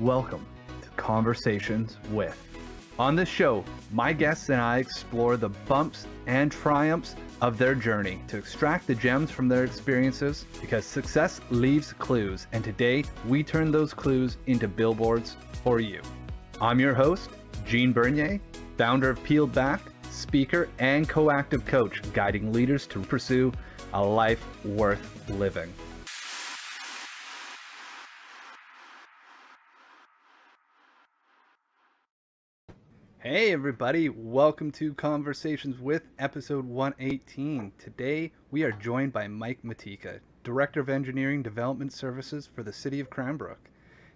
Welcome to Conversations with. On this show, my guests and I explore the bumps and triumphs of their journey to extract the gems from their experiences, because success leaves clues, and today we turn those clues into billboards for you. I'm your host, Gene Bernier, founder of Peeled Back, speaker and co-active coach, guiding leaders to pursue a life worth living. Hey everybody, welcome to Conversations with episode 118. Today we are joined by Mike Matejka, Director of Engineering Development Services for the City of Cranbrook.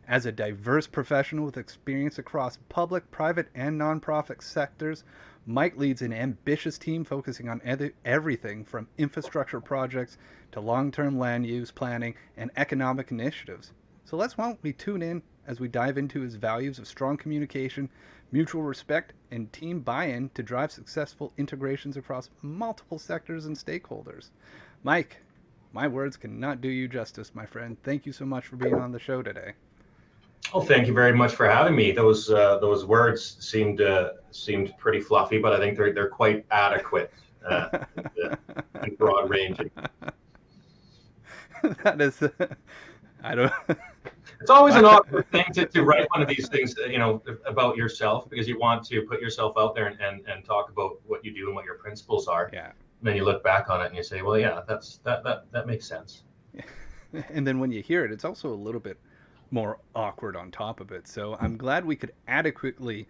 As a diverse professional with experience across public, private, and nonprofit sectors, Mike leads an ambitious team focusing on everything from infrastructure projects to long-term land use planning and economic initiatives. So why don't we tune in as we dive into his values of strong communication, mutual respect, and team buy-in to drive successful integrations across multiple sectors and stakeholders. Mike, my words cannot do you justice, my friend. Thank you so much for being on the show today. Well, thank you very much for having me. Those words seemed pretty fluffy, but I think they're quite adequate and broad ranging. That is, I don't. It's always an awkward thing to write one of these things, about yourself, because you want to put yourself out there and talk about what you do and what your principles are. Yeah. And then you look back on it and you say, well, yeah, that makes sense. And then when you hear it, it's also a little bit more awkward on top of it. So I'm glad we could adequately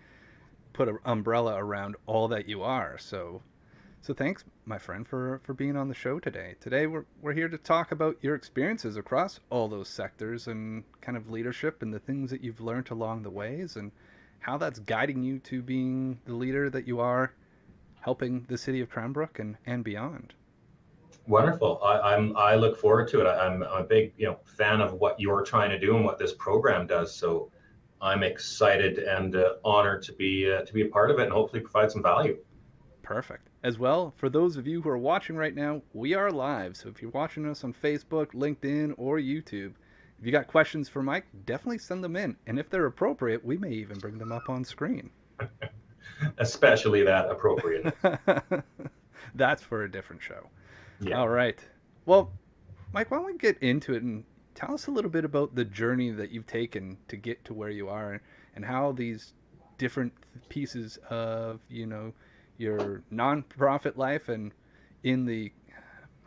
put an umbrella around all that you are. So thanks, my friend, for being on the show today. Today we're here to talk about your experiences across all those sectors and kind of leadership and the things that you've learned along the ways and how that's guiding you to being the leader that you are, helping the city of Cranbrook and beyond. Wonderful. I look forward to it. I'm a big fan of what you're trying to do and what this program does. So I'm excited and honored to be a part of it and hopefully provide some value. Perfect. As well, for those of you who are watching right now, we are live. So if you're watching us on Facebook, LinkedIn, or YouTube, if you got questions for Mike, definitely send them in. And if they're appropriate, we may even bring them up on screen. Especially that appropriate. That's for a different show. Yeah. All right. Well, Mike, why don't we get into it and tell us a little bit about the journey that you've taken to get to where you are and how these different pieces of, your nonprofit life and in the,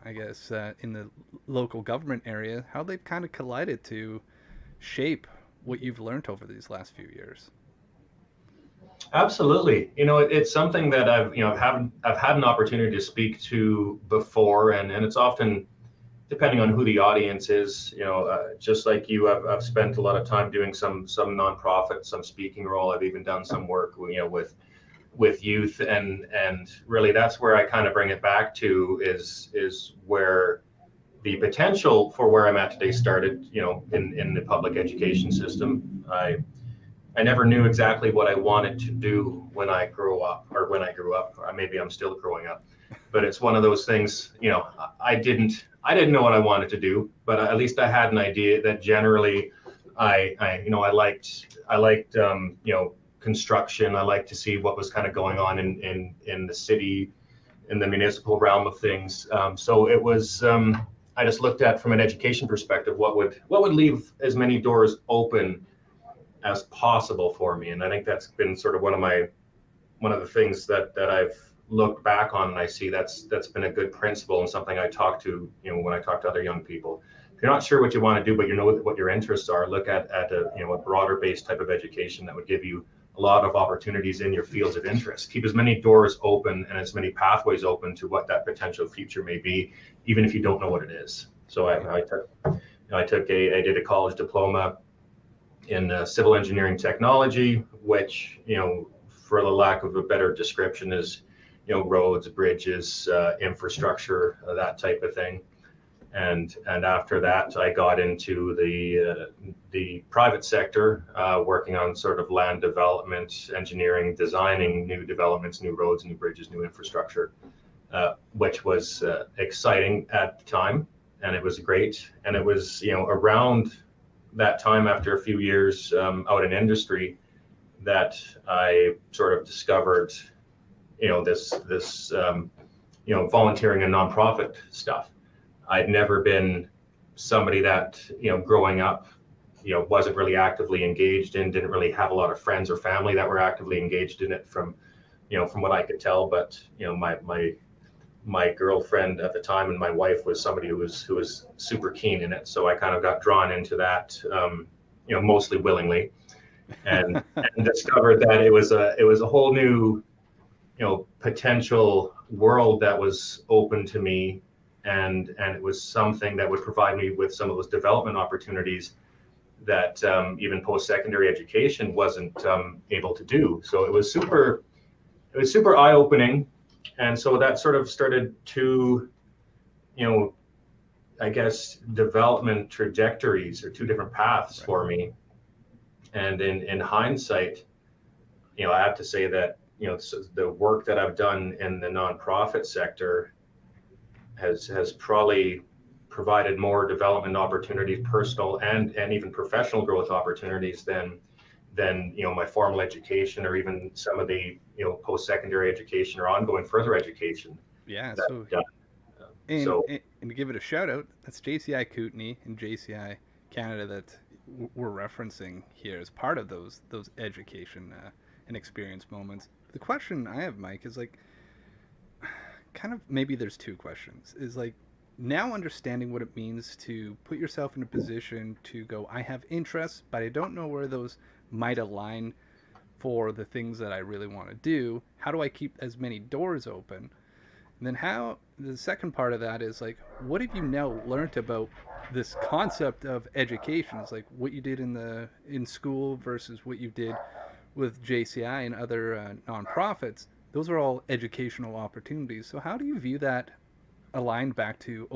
in the local government area, how they've kind of collided to shape what you've learned over these last few years. Absolutely. It's something that I've had an opportunity to speak to before, and it's often, depending on who the audience is, just like you, I've spent a lot of time doing some nonprofit, some speaking role. I've even done some work, with youth, and really that's where I kind of bring it back to is where the potential for where I'm at today started, in the public education system. I never knew exactly what I wanted to do when I grew up, or maybe I'm still growing up, but it's one of those things, I didn't know what I wanted to do, but at least I had an idea that generally I liked construction. I like to see what was kind of going on in the city, in the municipal realm of things. So it was, I just looked at, from an education perspective, what would leave as many doors open as possible for me. And I think that's been sort of one of the things that I've looked back on, and I see that's been a good principle and something I talk to, when I talk to other young people. If you're not sure what you want to do, but you know what your interests are, look at a broader based type of education that would give you a lot of opportunities in your fields of interest. Keep as many doors open and as many pathways open to what that potential future may be, even if you don't know what it is. So I did a college diploma in civil engineering technology, which, for the lack of a better description, is, roads, bridges, infrastructure, that type of thing. And after that, I got into the private sector, working on sort of land development, engineering, designing new developments, new roads, new bridges, new infrastructure, which was exciting at the time, and it was great. And it was, around that time, after a few years out in industry, that I sort of discovered, this volunteering and nonprofit stuff. I'd never been somebody that, growing up, wasn't really actively engaged in, didn't really have a lot of friends or family that were actively engaged in it from what I could tell. But, my girlfriend at the time and my wife was somebody who was super keen in it. So I kind of got drawn into that, mostly willingly, and discovered that it was a whole new, potential world that was open to me, and it was something that would provide me with some of those development opportunities that even post-secondary education wasn't able to do. So it was super eye-opening, and so that sort of started two, I guess, development trajectories, or two different paths for me. And in hindsight, I have to say that, the work that I've done in the nonprofit sector has probably provided more development opportunities, personal and even professional growth opportunities than my formal education, or even some of the, post-secondary education or ongoing further education. Yeah. That, So so and to give it a shout out, that's JCI Kootenay and JCI Canada that we're referencing here as part of those education and experience moments. The question I have, Mike, is like, kind of, maybe there's two questions. Is like, now understanding what it means to put yourself in a position to go, I have interests, but I don't know where those might align for the things that I really want to do. How do I keep as many doors open? And then how the second part of that is like, what have you now learned about this concept of education? It's like what you did in school versus what you did with JCI and other nonprofits. Those are all educational opportunities. So how do you view that aligned back to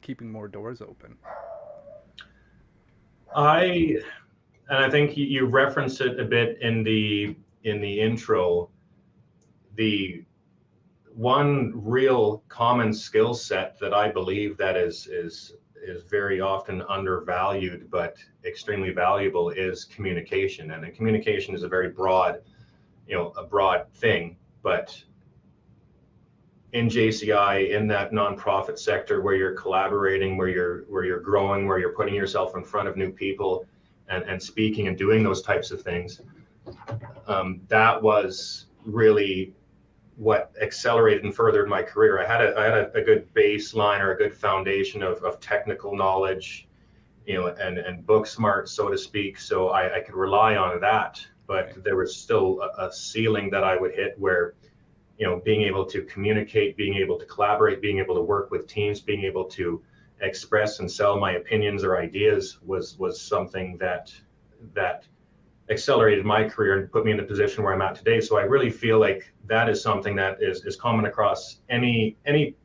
keeping more doors open? I and I think you referenced it a bit in the intro. The one real common skill set that I believe that is very often undervalued but extremely valuable is communication. And communication is a very broad, a broad thing. But in JCI, in that nonprofit sector, where you're collaborating, where you're growing, where you're putting yourself in front of new people, and speaking and doing those types of things, that was really what accelerated and furthered my career. I had a good baseline, or a good foundation of technical knowledge, and book smart, so to speak. So I could rely on that, but Right. there was still a ceiling that I would hit, where, being able to communicate, being able to collaborate, being able to work with teams, being able to express and sell my opinions or ideas was something that accelerated my career and put me in the position where I'm at today. So I really feel like that is something that is common across any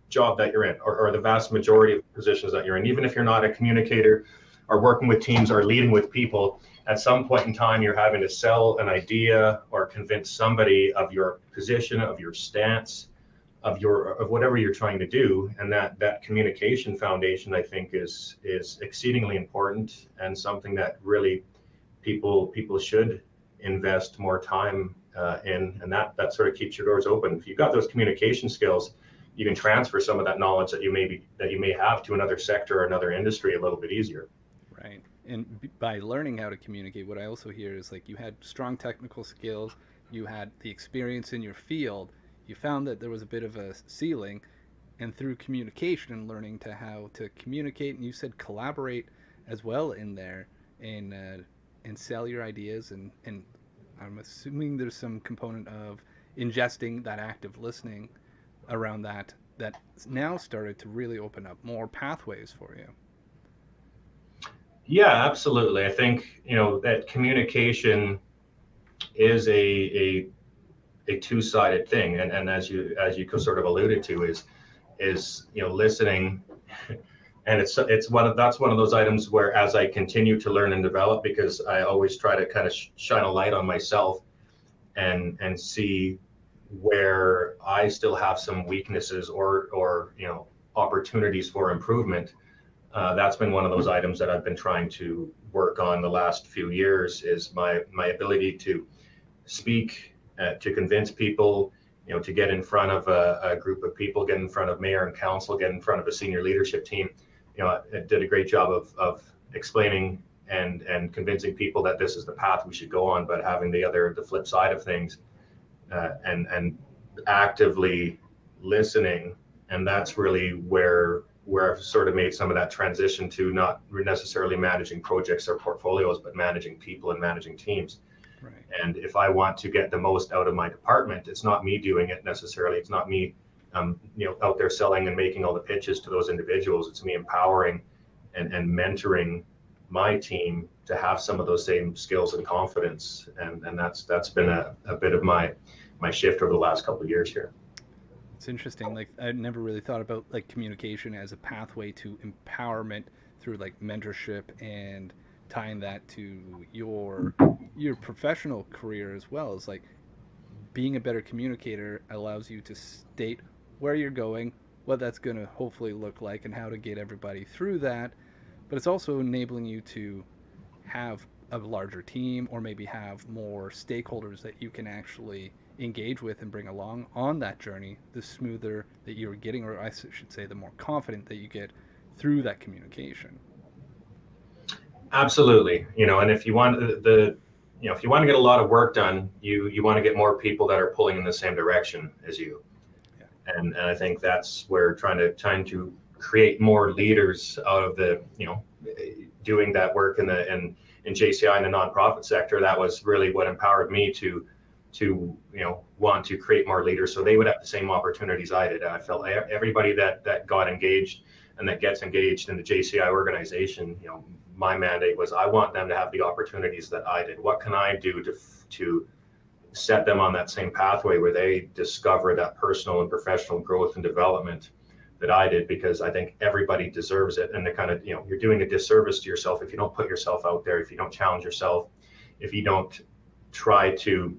job that you're in, or the vast majority of positions that you're in. Even if you're not a communicator, or working with teams, or leading with people, at some point in time you're having to sell an idea or convince somebody of your position, of your stance, of whatever you're trying to do. And that communication foundation, I think, is exceedingly important, and something that really people should invest more time in, and that sort of keeps your doors open. If you've got those communication skills, you can transfer some of that knowledge that you may have to another sector or another industry a little bit easier. Right. And by learning how to communicate, what I also hear is like, you had strong technical skills, you had the experience in your field, you found that there was a bit of a ceiling, and through communication and learning to how to communicate, and you said collaborate as well in there, and sell your ideas, and I'm assuming there's some component of ingesting that active listening around that now started to really open up more pathways for you. Yeah, absolutely. I think, that communication is a two-sided thing, and as you sort of alluded to, is listening. And it's that's one of those items where, as I continue to learn and develop, because I always try to kind of shine a light on myself, and see where I still have some weaknesses, or opportunities for improvement. That's been one of those items that I've been trying to work on the last few years, is my ability to speak, to convince people, to get in front of a group of people, get in front of mayor and council, get in front of a senior leadership team. It did a great job of explaining and convincing people that this is the path we should go on, but having the flip side of things, and actively listening. And that's really where I've sort of made some of that transition to not necessarily managing projects or portfolios, but managing people and managing teams. Right. And if I want to get the most out of my department, it's not me doing it necessarily. It's not me, out there selling and making all the pitches to those individuals. It's me empowering and mentoring my team to have some of those same skills and confidence. And that's been a bit of my shift over the last couple of years here. It's interesting. Like, I never really thought about like communication as a pathway to empowerment through like mentorship, and tying that to your professional career as well. Is like being a better communicator allows you to state where you're going, what that's going to hopefully look like, and how to get everybody through that. But it's also enabling you to have a larger team, or maybe have more stakeholders that you can actually engage with and bring along on that journey. The smoother that you're getting, or I should say, the more confident that you get through that communication. Absolutely. And if you want if you want to get a lot of work done, you want to get more people that are pulling in the same direction as you. Yeah. And I think that's where trying to create more leaders out of the, doing that work in JCI in the nonprofit sector. That was really what empowered me to want to create more leaders, so they would have the same opportunities I did. I felt everybody that got engaged and that gets engaged in the JCI organization, my mandate was, I want them to have the opportunities that I did. What can I do to set them on that same pathway where they discover that personal and professional growth and development that I did? Because I think everybody deserves it. And the kind of, you're doing a disservice to yourself if you don't put yourself out there, if you don't challenge yourself, if you don't try to,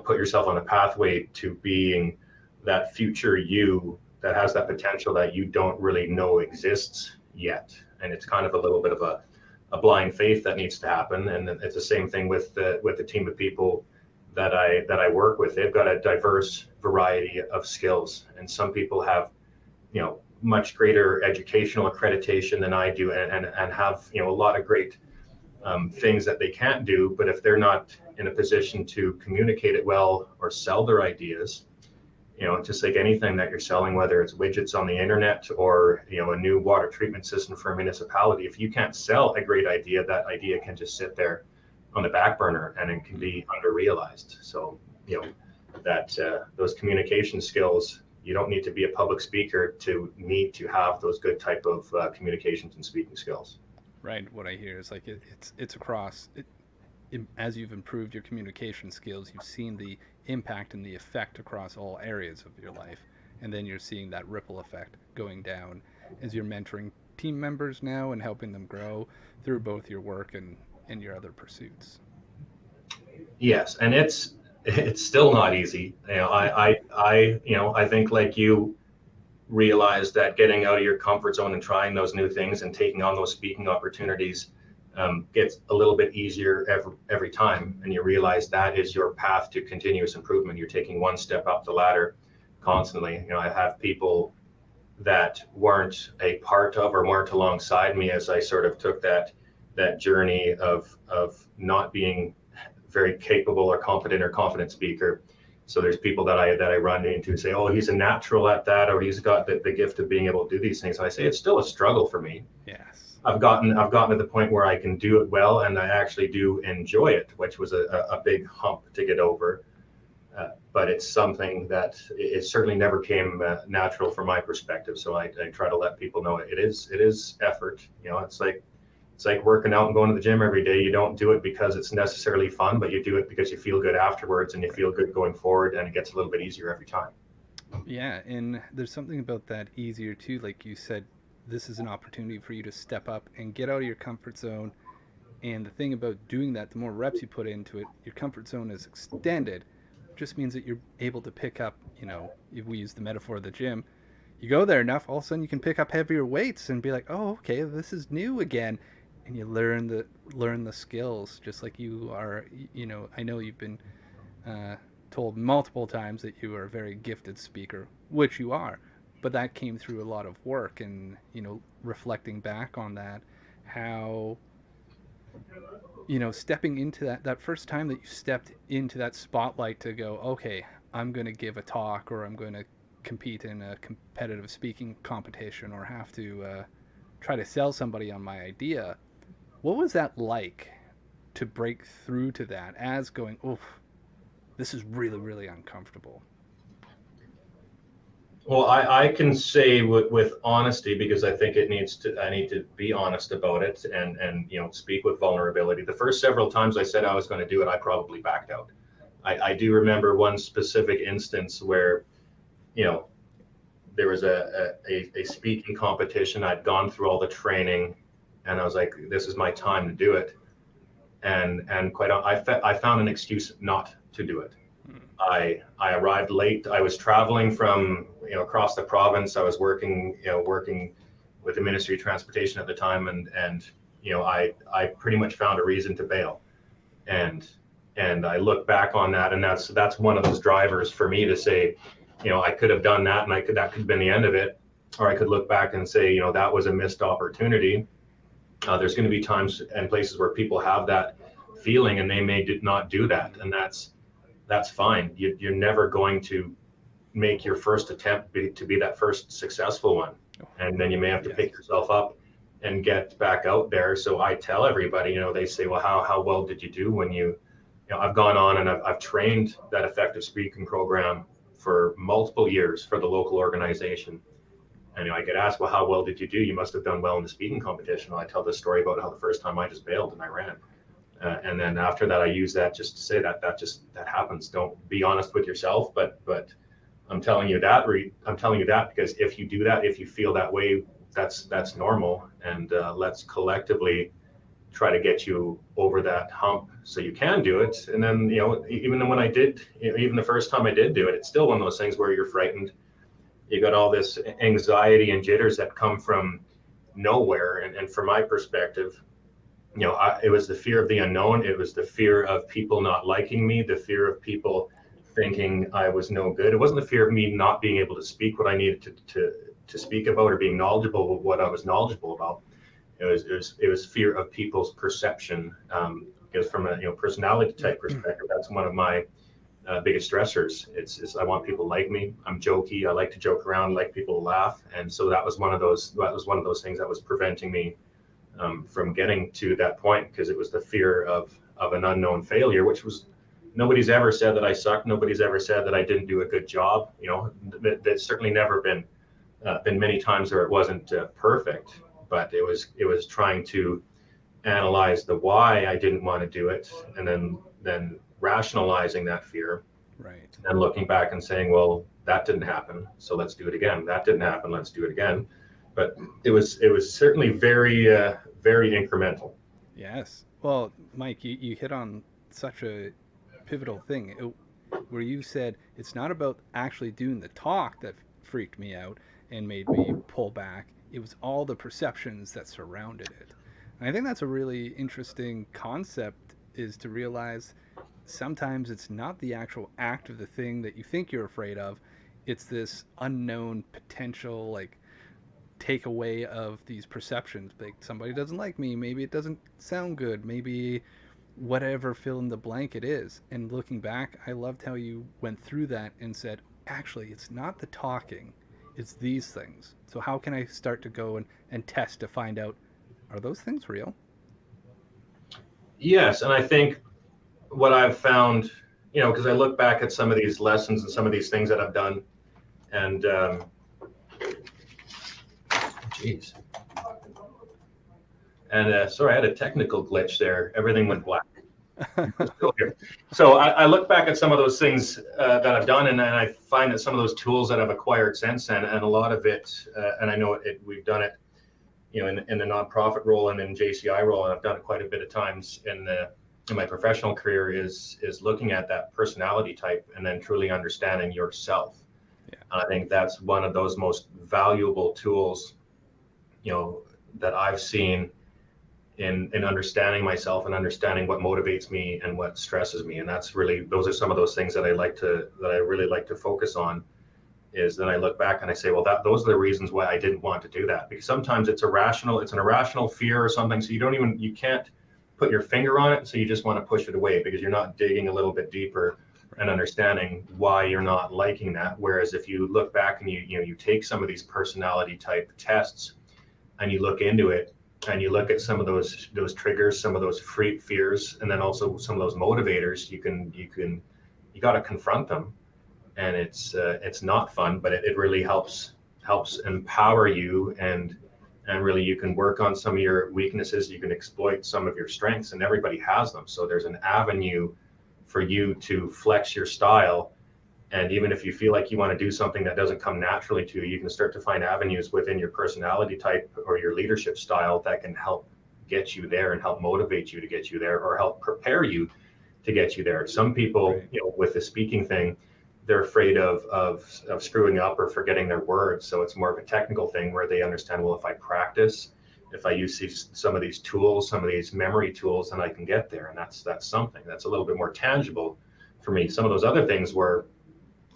put yourself on a pathway to being that future you that has that potential that you don't really know exists yet. And it's kind of a little bit of a blind faith that needs to happen. And it's the same thing with the team of people that I work with. They've got a diverse variety of skills, and some people have, much greater educational accreditation than I do, and have, a lot of great things that they can't do. But if they're not in a position to communicate it well or sell their ideas, just like anything that you're selling, whether it's widgets on the internet or, a new water treatment system for a municipality, if you can't sell a great idea, that idea can just sit there on the back burner and it can be underrealized. So, that those communication skills, you don't need to be a public speaker to need to have those good type of communications and speaking skills. Right. What I hear is like it's across. As you've improved your communication skills, you've seen the impact and the effect across all areas of your life, and then you're seeing that ripple effect going down as you're mentoring team members now and helping them grow through both your work and your other pursuits. Yes, and it's still not easy. I think, like you, realize that getting out of your comfort zone and trying those new things and taking on those speaking opportunities gets a little bit easier every time, and you realize that is your path to continuous improvement. You're taking one step up the ladder constantly. I have people that weren't a part of or weren't alongside me as I sort of took that journey of not being very capable or competent or confident speaker. So there's people that I run into and say, oh, he's a natural at that, or he's got the gift of being able to do these things. And I say, it's still a struggle for me. Yes. I've gotten to the point where I can do it well, and I actually do enjoy it, which was a big hump to get over. But it's something that it certainly never came natural from my perspective. So I try to let people know it is effort. It's like working out and going to the gym every day. You don't do it because it's necessarily fun, but you do it because you feel good afterwards, and you feel good going forward, and it gets a little bit easier every time. Yeah, and there's something about that easier too. Like you said, this is an opportunity for you to step up and get out of your comfort zone. And the thing about doing that, the more reps you put into it, your comfort zone is extended. Just means that you're able to pick up, if we use the metaphor of the gym, you go there enough, all of a sudden you can pick up heavier weights and be like, oh, okay, this is new again, and you learn the skills, just like you are. You know, I know you've been uh, told multiple times that you are a very gifted speaker, which you are, but that came through a lot of work. And reflecting back on that, how stepping into that first time that you stepped into that spotlight to go, okay, I'm going to give a talk, or I'm going to compete in a competitive speaking competition, or have to try to sell somebody on my idea. What was that like to break through to that, as going, oof, this is really, really uncomfortable? Well, I can say with honesty, because I think I need to be honest about it, and speak with vulnerability. The first several times I said I was going to do it, I probably backed out. I do remember one specific instance where, you know, there was a speaking competition. I'd gone through all the training, and I was like, this is my time to do it. And I found an excuse not to do it. I arrived late. I was traveling from across the province. I was working with the Ministry of Transportation at the time, and I pretty much found a reason to bail. And I look back on that, and that's one of those drivers for me to say, I could have done that, and that could have been the end of it, or I could look back and say, that was a missed opportunity. There's going to be times and places where people have that feeling, and they may not do that, and that's fine. You're never going to make your first attempt to be that first successful one, and then you may have to pick yourself up and get back out there. So I tell everybody, they say, well, how well did you do when I've gone on and I've trained that effective speaking program for multiple years for the local organization. And I get asked, well, how well did you do? You must have done well in the speaking competition. I tell this story about how the first time I just bailed and I ran. And then after that, I use that just to say that happens. Don't be honest with yourself, but I'm telling you that because if you do that, if you feel that way, that's normal. And let's collectively try to get you over that hump so you can do it. And then, even when even the first time I did do it, it's still one of those things where you're frightened. You got all this anxiety and jitters that come from nowhere. And from my perspective, it was the fear of the unknown. It was the fear of people not liking me, the fear of people thinking I was no good. It wasn't the fear of me not being able to speak what I needed to speak about, or being knowledgeable of what I was knowledgeable about. It was fear of people's perception. Because from a personality type perspective, that's one of my biggest stressors. It's I want people to like me. I'm jokey. I like to joke around, like people to laugh, and so that was one of those things that was preventing me from getting to that point, because it was the fear of an unknown failure, which was, nobody's ever said that I sucked. Nobody's ever said that I didn't do a good job. That's certainly never been many times where it wasn't perfect, but it was trying to analyze the why I didn't want to do it, and then rationalizing that fear, Right. and looking back and saying, well, that didn't happen, so let's do it again. That didn't happen, let's do it again. But it was certainly very very incremental. Yes. Well, Mike, you hit on such a pivotal thing, where you said it's not about actually doing the talk that freaked me out and made me pull back. It was all the perceptions that surrounded it. And I think that's a really interesting concept, is to realize sometimes it's not the actual act of the thing that you think you're afraid of. It's this unknown potential, like, takeaway of these perceptions. Like, somebody doesn't like me, maybe it doesn't sound good, maybe whatever fill in the blank it is. And looking back, I loved how you went through that and said, actually, it's not the talking, it's these things. So how can I start to go and test to find out, are those things real? Yes, and I think what I've found, because I look back at some of these lessons and some of these things that I've done, and geez, and sorry, I had a technical glitch there. Everything went black. Still here. So I look back at some of those things that I've done, and I find that some of those tools that I've acquired since then, and a lot of it, and I know we've done it, in the nonprofit role and in JCI role, and I've done it quite a bit of times in my professional career, is looking at that personality type and then truly understanding yourself. Yeah. And I think that's one of those most valuable tools, you know, that I've seen in understanding myself and understanding what motivates me and what stresses me. And that's really, those are some of those things that I really like to focus on. Is then I look back and I say, well, those are the reasons why I didn't want to do that. Because sometimes it's an irrational fear or something. So you can't put your finger on it. So you just want to push it away because you're not digging a little bit deeper and Right. understanding why you're not liking that. Whereas if you look back and you take some of these personality type tests and you look into it and you look at some of those triggers, some of those fears, and then also some of those motivators, you got to confront them. And it's not fun, but it really helps empower you, and really you can work on some of your weaknesses, you can exploit some of your strengths, and everybody has them. So there's an avenue for you to flex your style. And even if you feel like you want to do something that doesn't come naturally to you, you can start to find avenues within your personality type or your leadership style that can help get you there and help motivate you to get you there or help prepare you to get you there. Some people, Right. with the speaking thing, they're afraid of screwing up or forgetting their words. So it's more of a technical thing where they understand, well, if I practice, if I use some of these tools, some of these memory tools, then I can get there. And that's something that's a little bit more tangible for me. Some of those other things were,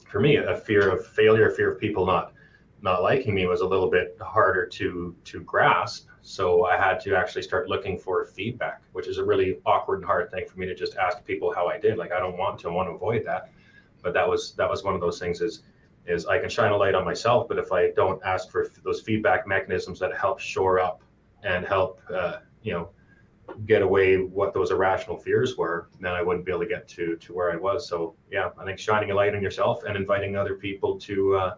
for me, a fear of failure, a fear of people not liking me was a little bit harder to grasp. So I had to actually start looking for feedback, which is a really awkward and hard thing for me to just ask people how I did. Like I don't want to, I want to avoid that. But that was one of those things is I can shine a light on myself, but if I don't ask for those feedback mechanisms that help shore up and help get away what those irrational fears were, then I wouldn't be able to get to where I was. So yeah, I think shining a light on yourself and inviting other people to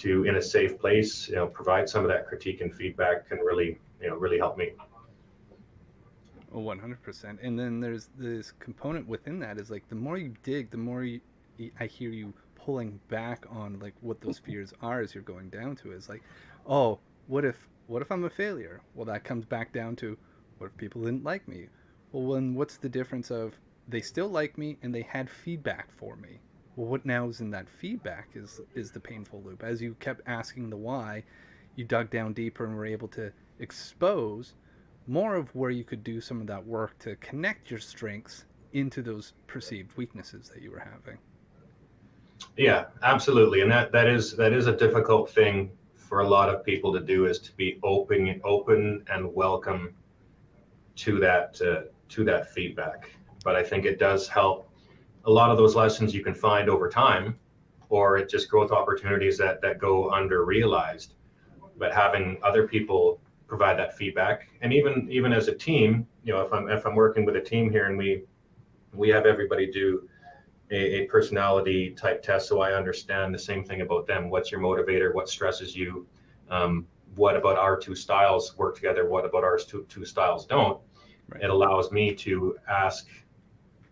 in a safe place, provide some of that critique and feedback can really help me. Oh, 100%. And then there's this component within that is like the more you dig, the more I hear you pulling back on like what those fears are as you're going down to is like, oh, what if I'm a failure? Well, that comes back down to what if people didn't like me? Well, then what's the difference of they still like me and they had feedback for me? Well, what now is in that feedback is the painful loop. As you kept asking the why, you dug down deeper and were able to expose more of where you could do some of that work to connect your strengths into those perceived weaknesses that you were having. Yeah, absolutely. And that is a difficult thing for a lot of people to do, is to be open and welcome to that feedback. But I think it does help. A lot of those lessons you can find over time, or it just growth opportunities that go under realized. But having other people provide that feedback, and even as a team, if I'm working with a team here and we have everybody do a personality type test, so I understand the same thing about them. What's your motivator? What stresses you? What about our two styles work together? What about our two styles don't? Right. It allows me to ask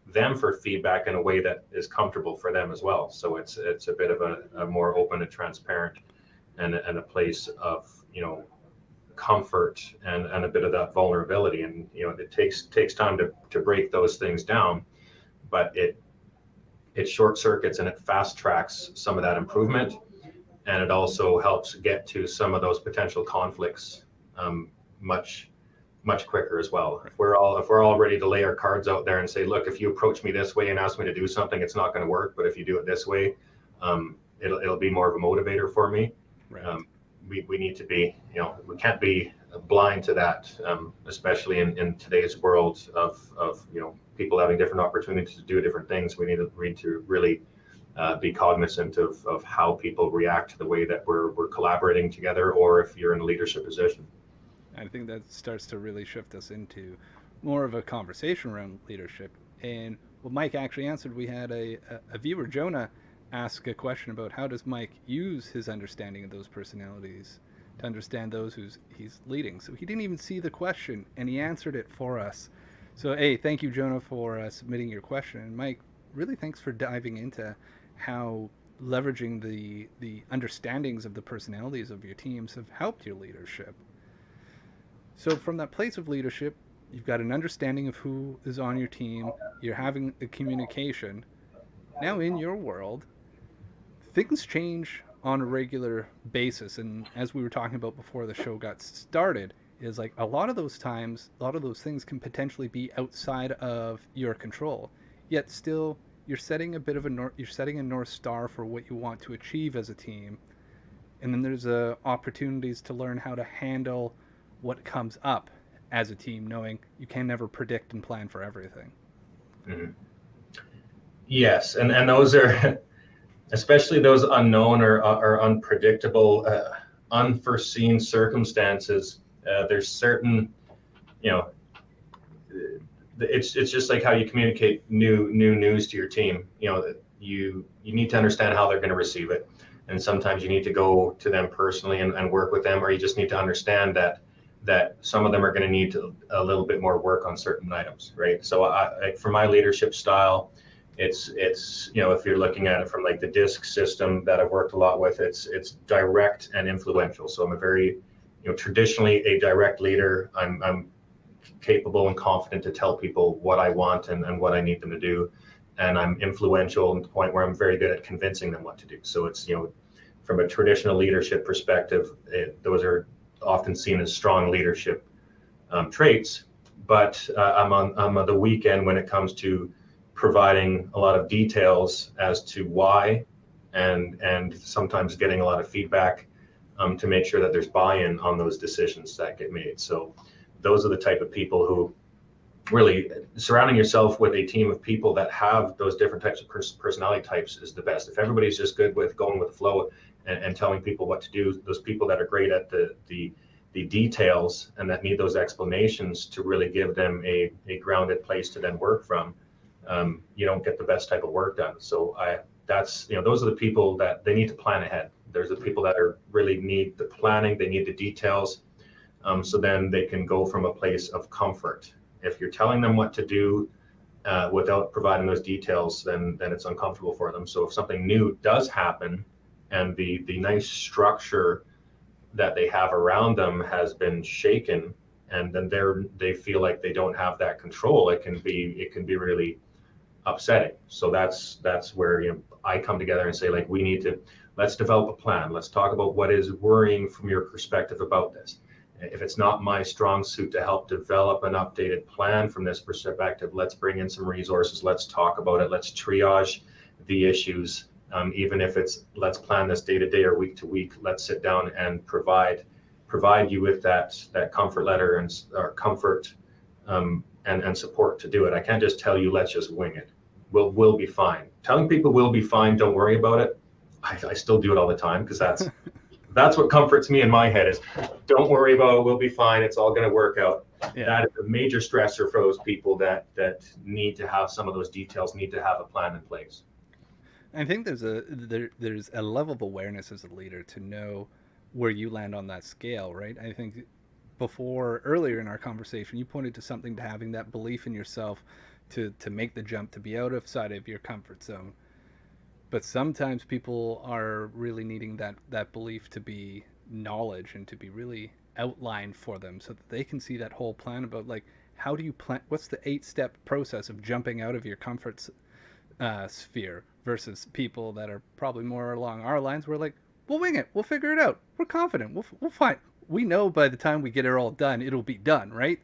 them for feedback in a way that is comfortable for them as well. So it's a bit of a more open and transparent, and a place of comfort, and a bit of that vulnerability. And it takes time to break those things down, but it short circuits and it fast tracks some of that improvement, and it also helps get to some of those potential conflicts much much quicker as well. Right. If we're all ready to lay our cards out there and say, look, if you approach me this way and ask me to do something, it's not going to work. But if you do it this way, it'll be more of a motivator for me. Right. Um, we need to be, we can't be blind to that, especially in today's world of people having different opportunities to do different things. We need to really be cognizant of how people react to the way that we're collaborating together, or if you're in a leadership position. I think that starts to really shift us into more of a conversation around leadership. And what Mike actually answered, we had a viewer, Jonah, ask a question about how does Mike use his understanding of those personalities to understand those he's leading. So he didn't even see the question, and he answered it for us. So, hey, thank you, Jonah, for submitting your question. And Mike, really thanks for diving into how leveraging the understandings of the personalities of your teams have helped your leadership. So from that place of leadership, you've got an understanding of who is on your team, you're having a communication. Now in your world, things change on a regular basis, and as we were talking about before the show got started, is like a lot of those times, a lot of those things can potentially be outside of your control. Yet still, you're setting a bit of you're setting a north star for what you want to achieve as a team, and then there's opportunities to learn how to handle what comes up as a team, knowing you can never predict and plan for everything. Mhm. Yes, and those are especially those unknown or unpredictable, unforeseen circumstances. There's certain, you know, it's just like how you communicate new news to your team. You need to understand how they're going to receive it, and sometimes you need to go to them personally and work with them, or you just need to understand that some of them are going to need a little bit more work on certain items, right? So for my leadership style, it's if you're looking at it from like the DISC system that I've worked a lot with, it's direct and influential. So I'm a very traditionally a direct leader. I'm capable and confident to tell people what I want and what I need them to do, and I'm influential to the point where I'm very good at convincing them what to do. So it's from a traditional leadership perspective, those are often seen as strong leadership traits. But I'm on the weekend when it comes to providing a lot of details as to why, and sometimes getting a lot of feedback to make sure that there's buy-in on those decisions that get made. So those are the type of people who really, surrounding yourself with a team of people that have those different types of personality types is the best. If everybody's just good with going with the flow and telling people what to do, those people that are great at the details and that need those explanations to really give them a grounded place to then work from, you don't get the best type of work done. So those are the people that they need to plan ahead. There's the people that really need the planning, they need the details, so then they can go from a place of comfort. If you're telling them what to do without providing those details, then it's uncomfortable for them. So if something new does happen and the nice structure that they have around them has been shaken, and then they feel like they don't have that control, it can be really upsetting. So that's where I come together and say, like, let's develop a plan. Let's talk about what is worrying from your perspective about this. If it's not my strong suit to help develop an updated plan from this perspective, let's bring in some resources. Let's talk about it. Let's triage the issues. Even if it's let's plan this day to day or week to week, let's sit down and provide you with that comfort letter or comfort and support to do it. I can't just tell you, let's just wing it. We'll be fine. Telling people we'll be fine, don't worry about it. I still do it all the time because that's what comforts me in my head is, don't worry about it, we'll be fine, it's all going to work out. Yeah. That is a major stressor for those people that need to have some of those details, need to have a plan in place. I think there's a level of awareness as a leader to know where you land on that scale, right? I think earlier in our conversation, you pointed to something, to having that belief in yourself to make the jump, to be outside of your comfort zone. But sometimes people are really needing that belief to be knowledge and to be really outlined for them so that they can see that whole plan about, like, how do you plan, what's the 8-step process of jumping out of your comfort sphere, versus people that are probably more along our lines. We're like, we'll wing it, we'll figure it out, we're confident, we'll find, we know by the time we get it all done, it'll be done, right?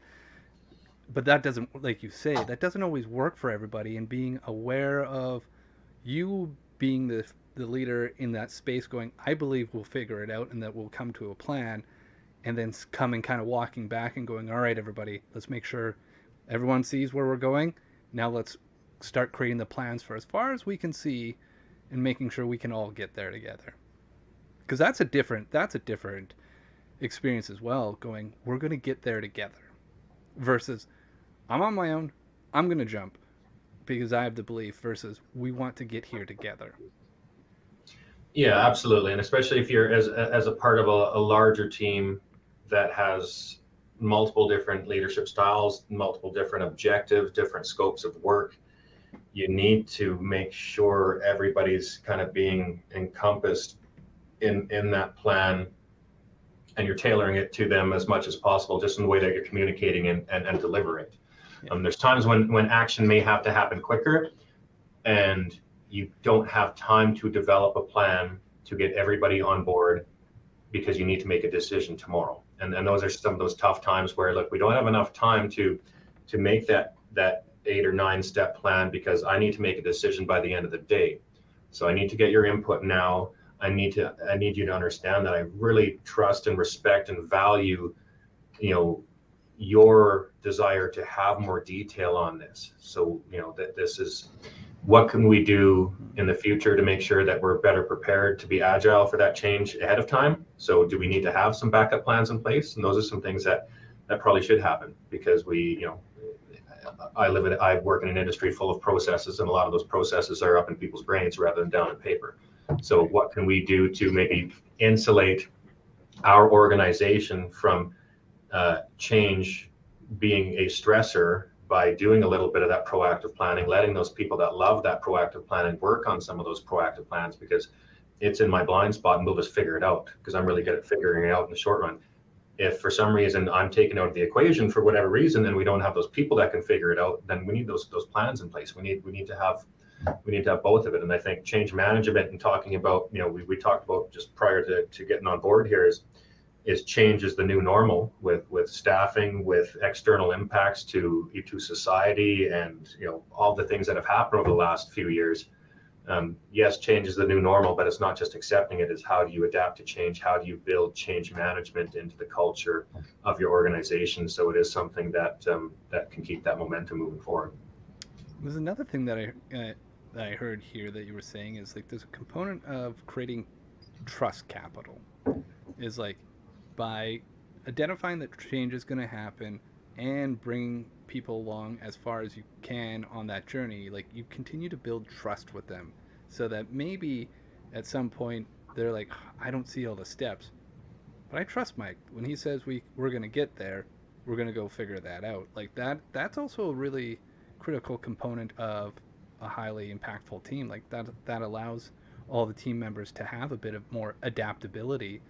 But that doesn't, like you say, that doesn't always work for everybody. And being aware of you being the leader in that space, going, I believe we'll figure it out and that we'll come to a plan, and then coming kind of walking back and going, all right, everybody, let's make sure everyone sees where we're going. Now let's start creating the plans for as far as we can see and making sure we can all get there together. Because that's a different experience as well, going, we're going to get there together, versus I'm on my own, I'm going to jump because I have the belief, versus we want to get here together. Yeah, absolutely. And especially if you're as a part of a larger team that has multiple different leadership styles, multiple different objectives, different scopes of work, you need to make sure everybody's kind of being encompassed in that plan, and you're tailoring it to them as much as possible, just in the way that you're communicating and deliver it. Yeah. There's times when action may have to happen quicker, and you don't have time to develop a plan to get everybody on board because you need to make a decision tomorrow. And those are some of those tough times where, look, we don't have enough time to make that 8 or 9 step plan because I need to make a decision by the end of the day. So I need to get your input now. I need you to understand that I really trust and respect and value, your desire to have more detail on this. So, that this is what can we do in the future to make sure that we're better prepared to be agile for that change ahead of time. So do we need to have some backup plans in place? And those are some things that probably should happen, because I work in an industry full of processes, and a lot of those processes are up in people's brains rather than down on paper. So what can we do to maybe insulate our organization from change being a stressor by doing a little bit of that proactive planning, letting those people that love that proactive planning work on some of those proactive plans, because it's in my blind spot and we'll just figure it out, because I'm really good at figuring it out in the short run. If for some reason I'm taken out of the equation for whatever reason, and we don't have those people that can figure it out, then we need those plans in place. We need to have both of it. And I think change management, and talking about, we talked about just prior to getting on board here, is change is the new normal, with staffing, with external impacts to society, and all the things that have happened over the last few years. Yes, change is the new normal, but it's not just accepting it. It's how do you adapt to change? How do you build change management into the culture of your organization, so it is something that can keep that momentum moving forward? There's another thing that I heard here that you were saying is like there's a component of creating trust capital. Is like by identifying that change is going to happen and bringing people along as far as you can on that journey, like you continue to build trust with them, so that maybe at some point they're like, I don't see all the steps, but I trust Mike when he says we're going to get there, we're going to go figure that out. Like that's also a really critical component of a highly impactful team. Like that allows all the team members to have a bit of more adaptability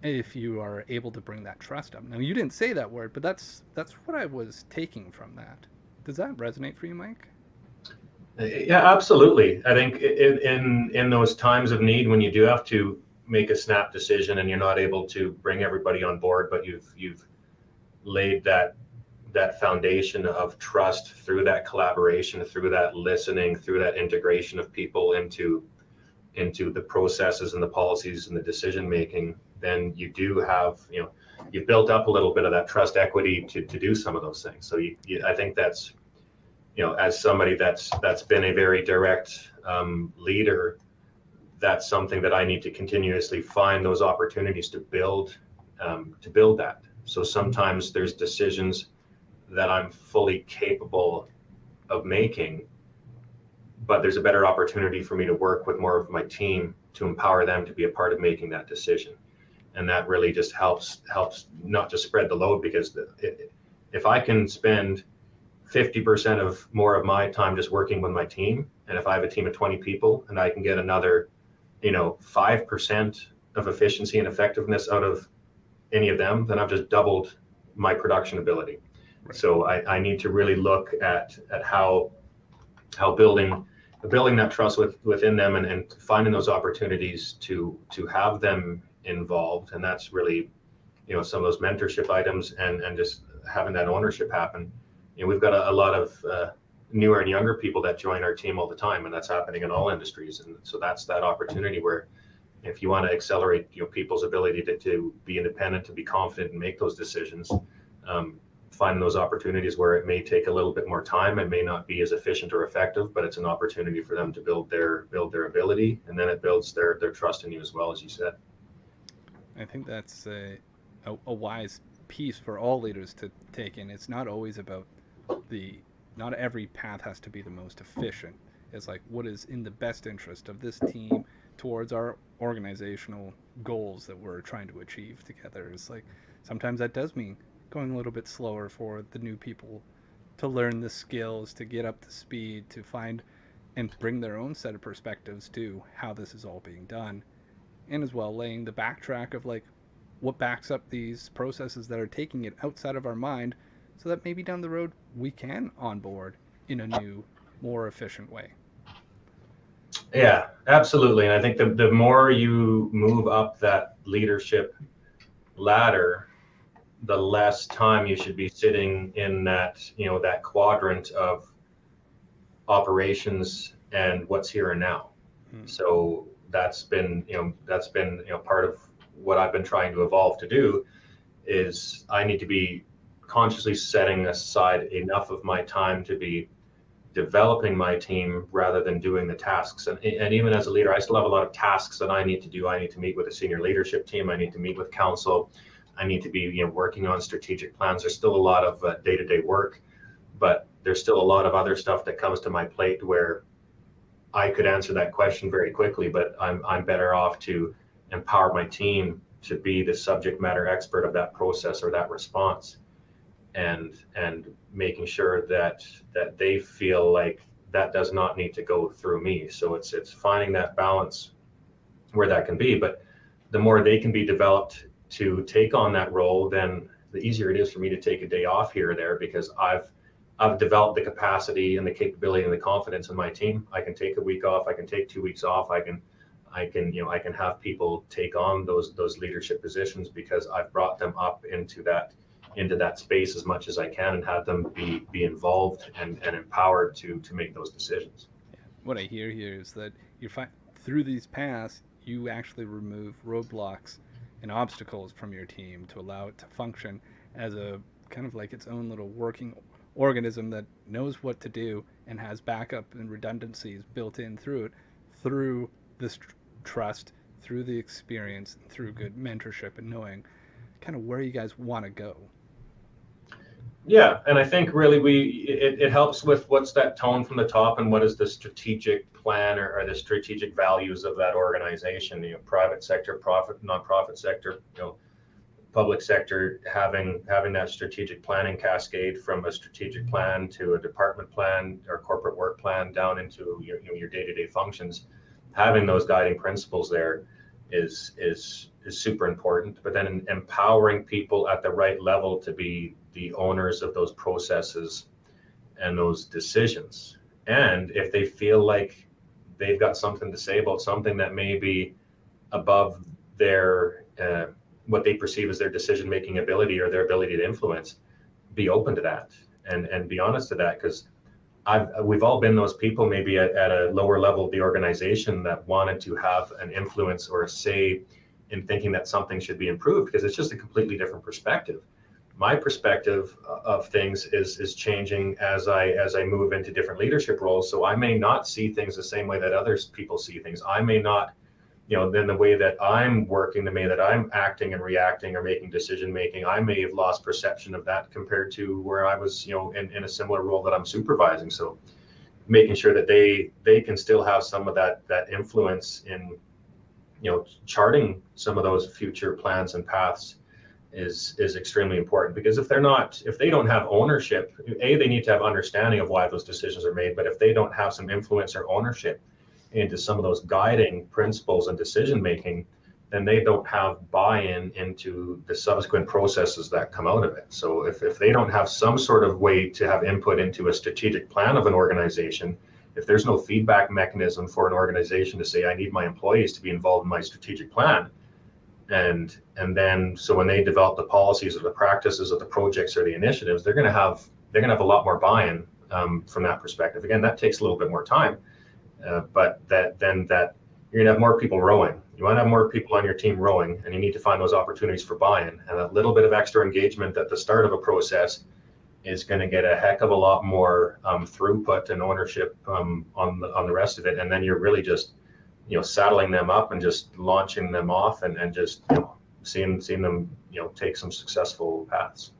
if you are able to bring that trust up. Now, you didn't say that word, but that's what I was taking from that. Does that resonate for you, Mike? Yeah, absolutely. I think in those times of need, when you do have to make a snap decision and you're not able to bring everybody on board, but you've laid that foundation of trust through that collaboration, through that listening, through that integration of people into the processes and the policies and the decision making, then you do have, you've built up a little bit of that trust equity to do some of those things. So I think that's, as somebody that's been a very direct leader, that's something that I need to continuously find those opportunities to build that. So sometimes there's decisions that I'm fully capable of making, but there's a better opportunity for me to work with more of my team to empower them to be a part of making that decision. And that really just helps not just spread the load, because if I can spend 50% more of my time just working with my team, and if I have a team of 20 people and I can get another 5% of efficiency and effectiveness out of any of them, then I've just doubled my production ability. Right. So I need to really look at how building that trust within them, and finding those opportunities to have them involved. And that's really, some of those mentorship items, and just having that ownership happen. We've got a lot of newer and younger people that join our team all the time, and that's happening in all industries. And so that's that opportunity where, if you want to accelerate people's ability to be independent, to be confident and make those decisions, finding those opportunities where it may take a little bit more time and may not be as efficient or effective, but it's an opportunity for them to build their ability, and then it builds their trust in you as well, as you said. I think that's a wise piece for all leaders to take in. It's not always about not every path has to be the most efficient. It's like, what is in the best interest of this team towards our organizational goals that we're trying to achieve together. It's like, sometimes that does mean going a little bit slower for the new people to learn the skills, to get up to speed, to find and bring their own set of perspectives to how this is all being done. And as well, laying the backtrack of like what backs up these processes that are taking it outside of our mind, so that maybe down the road we can onboard in a new, more efficient way. Yeah, absolutely. And I think the more you move up that leadership ladder, the less time you should be sitting in that, that quadrant of operations and what's here and now. Hmm. So that's been part of what I've been trying to evolve to do is I need to be consciously setting aside enough of my time to be developing my team rather than doing the tasks. And even as a leader, I still have a lot of tasks that I need to do. I need to meet with a senior leadership team. I need to meet with council. I need to be, working on strategic plans. There's still a lot of day-to-day work, but there's still a lot of other stuff that comes to my plate where I could answer that question very quickly, but I'm better off to empower my team to be the subject matter expert of that process or that response, and making sure that they feel like that does not need to go through me. So it's finding that balance where that can be. But the more they can be developed to take on that role, then the easier it is for me to take a day off here or there because I've developed the capacity and the capability and the confidence in my team. I can take a week off. I can take 2 weeks off. I can have people take on those leadership positions because I've brought them up into that space as much as I can and have them be involved and empowered to make those decisions. Yeah. What I hear here is that through these paths, you actually remove roadblocks and obstacles from your team to allow it to function as a kind of like its own little working organism that knows what to do and has backup and redundancies built in through it, through this trust, through the experience, through good mentorship and knowing kind of where you guys want to go. Yeah, and I think really it helps with what's that tone from the top and what is the strategic plan or the strategic values of that organization. Private sector, profit, nonprofit sector, public sector, having that strategic planning cascade from a strategic plan to a department plan or corporate work plan down into your day-to-day functions. Having those guiding principles there is super important. But then empowering people at the right level to be the owners of those processes and those decisions. And if they feel like they've got something to say about something that may be above their what they perceive as their decision making ability or their ability to influence, be open to that and be honest to that, because we've all been those people maybe at a lower level of the organization that wanted to have an influence or a say in thinking that something should be improved because it's just a completely different perspective. My perspective of things is changing as I move into different leadership roles. So I may not see things the same way that others people see things. I may not, then the way that I'm working, the way that I'm acting and reacting or making decision making, I may have lost perception of that compared to where I was, in a similar role that I'm supervising. So making sure that they can still have some of that influence in, charting some of those future plans and paths is extremely important, because if they don't have ownership, they need to have understanding of why those decisions are made. But if they don't have some influence or ownership into some of those guiding principles and decision making, then they don't have buy-in into the subsequent processes that come out of it. So if they don't have some sort of way to have input into a strategic plan of an organization, if there's no feedback mechanism for an organization to say, I need my employees to be involved in my strategic plan, and then so when they develop the policies or the practices of the projects or the initiatives, they're going to have a lot more buy-in from that perspective. Again, that takes a little bit more time, but that you're going to have more people rowing. You want to have more people on your team rowing, and you need to find those opportunities for buy-in. And a little bit of extra engagement at the start of a process is going to get a heck of a lot more throughput and ownership on the rest of it. And then you're really just saddling them up and just launching them off and just seeing them take some successful paths.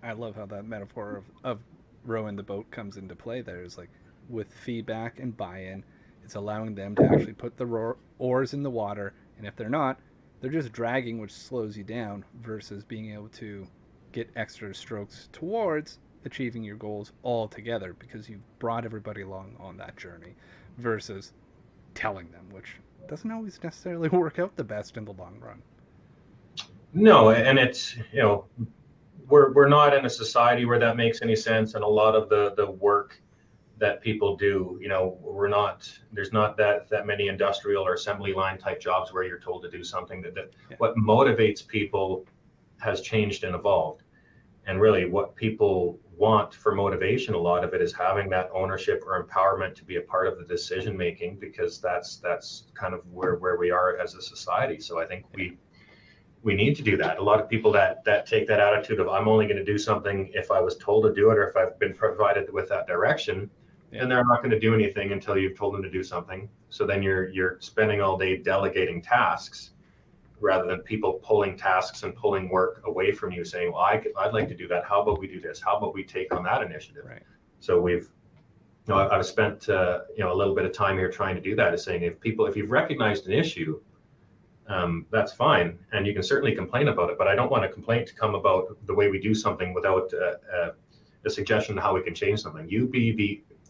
I love how that metaphor of rowing the boat comes into play there. Is like with feedback and buy-in, it's allowing them to actually put the oars in the water, and if they're not, they're just dragging, which slows you down, versus being able to get extra strokes towards achieving your goals all together because you've brought everybody along on that journey versus telling them, which doesn't always necessarily work out the best in the long run. No, and it's we're not in a society where that makes any sense, and a lot of the work that people do. There's not that many industrial or assembly line type jobs where you're told to do something. That Yeah. What motivates people has changed and evolved. And really what people want for motivation, a lot of it is having that ownership or empowerment to be a part of the decision making, because that's kind of where we are as a society. So I think we need to do that. A lot of people that take that attitude of, I'm only going to do something if I was told to do it or if I've been provided with that direction, and they're not going to do anything until you've told them to do something. So then you're spending all day delegating tasks rather than people pulling tasks and pulling work away from you, saying, well, I'd like to do that. How about we do this? How about we take on that initiative? Right. So I've spent a little bit of time here trying to do that, is saying, if you've recognized an issue, that's fine, and you can certainly complain about it, but I don't want a complaint to come about the way we do something without a suggestion of how we can change something.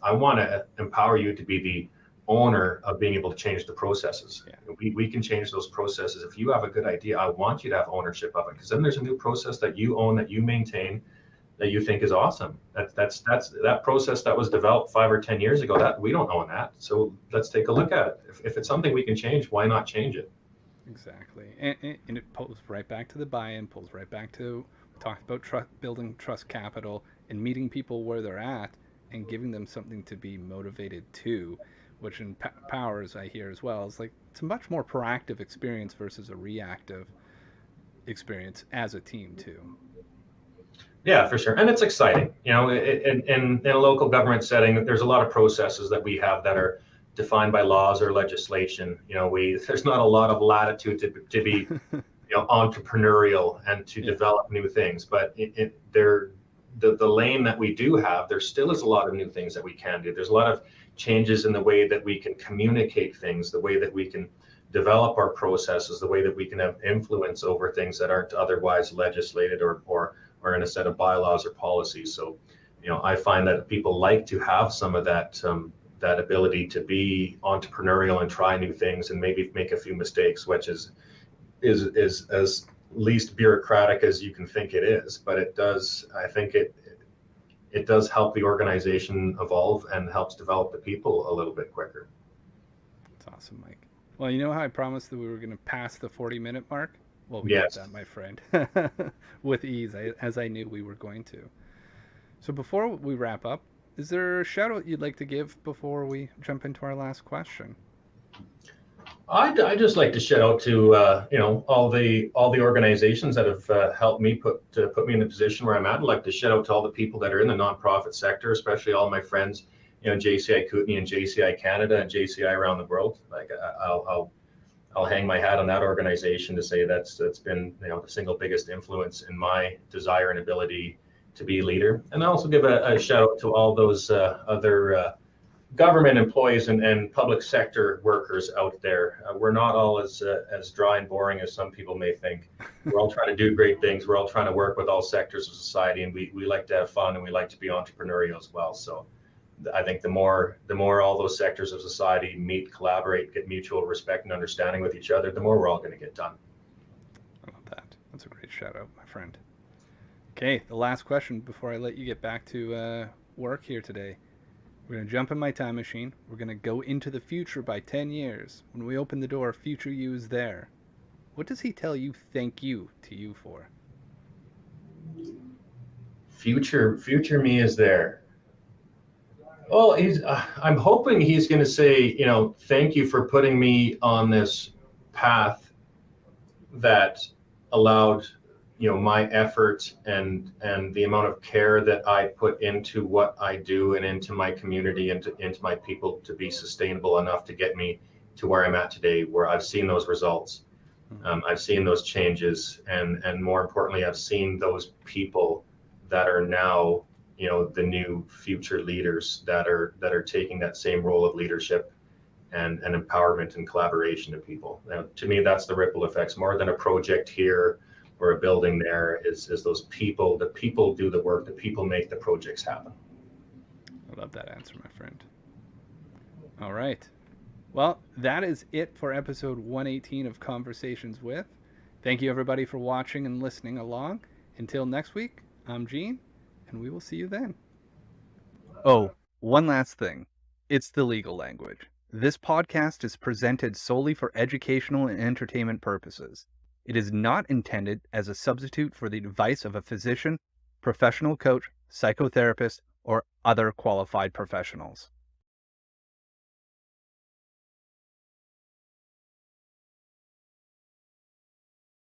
I want to empower you to be the owner of being able to change the processes. Yeah. We can change those processes. If you have a good idea, I want you to have ownership of it, because then there's a new process that you own, that you maintain, that you think is awesome. That's that process that was developed 5 or 10 years ago, that we don't own that. So let's take a look at it. If it's something we can change, why not change it? Exactly. And it pulls right back to the buy-in, pulls right back to, we talked about building trust capital and meeting people where they're at and giving them something to be motivated to, which in powers I hear as well is like, it's a much more proactive experience versus a reactive experience as a team too. Yeah, for sure. And it's exciting. In a local government setting, there's a lot of processes that we have that are defined by laws or legislation. There's not a lot of latitude to be entrepreneurial and to develop new things. But the lane that we do have, there still is a lot of new things that we can do. There's a lot of changes in the way that we can communicate things, the way that we can develop our processes, the way that we can have influence over things that aren't otherwise legislated or in a set of bylaws or policies. So, I find that people like to have some of that ability to be entrepreneurial and try new things and maybe make a few mistakes, which is as least bureaucratic as you can think it is. But I think it does help the organization evolve and helps develop the people a little bit quicker. That's awesome, Mike. Well, you know how I promised that we were going to pass the 40-minute mark? Well, we Yes. did that, my friend, with ease, as I knew we were going to. So before we wrap up, is there a shout out you'd like to give before we jump into our last question? I'd just like to shout out to all the organizations that have helped me put me in the position where I'm at. I'd like to shout out to all the people that are in the nonprofit sector, especially all my friends, JCI Kootenay and JCI Canada and JCI around the world. Like I'll hang my hat on that organization to say that's been the single biggest influence in my desire and ability to be a leader. And I also give a shout out to all those other government employees and public sector workers out there. We're not all as dry and boring as some people may think. We're all trying to do great things. We're all trying to work with all sectors of society, and we like to have fun, and we like to be entrepreneurial as well. So I think the more all those sectors of society meet, collaborate, get mutual respect and understanding with each other, the more we're all going to get done. I love that. That's a great shout out, my friend. Okay, the last question before I let you get back to work here today. We're going to jump in my time machine. We're going to go into the future by 10 years. When we open the door, future you is there. What does he tell you thank you to you for? Future me is there. Well, I'm hoping he's going to say, thank you for putting me on this path that allowed my effort and the amount of care that I put into what I do and into my community and into my people to be sustainable enough to get me to where I'm at today, where I've seen those results. I've seen those changes, and more importantly, I've seen those people that are now, the new future leaders that are taking that same role of leadership and empowerment and collaboration of people. Now, to me, that's the ripple effects more than a project here or a building there. Is those people. The people do the work. The people make the projects happen. I love that answer, my friend. All right. Well, that is it for episode 118 of Conversations With. Thank you, everybody, for watching and listening along. Until next week, I'm Gene, and we will see you then. Oh, One last thing, it's the legal language. This podcast is presented solely for educational and entertainment purposes. It is not intended as a substitute for the advice of a physician, professional coach, psychotherapist, or other qualified professionals.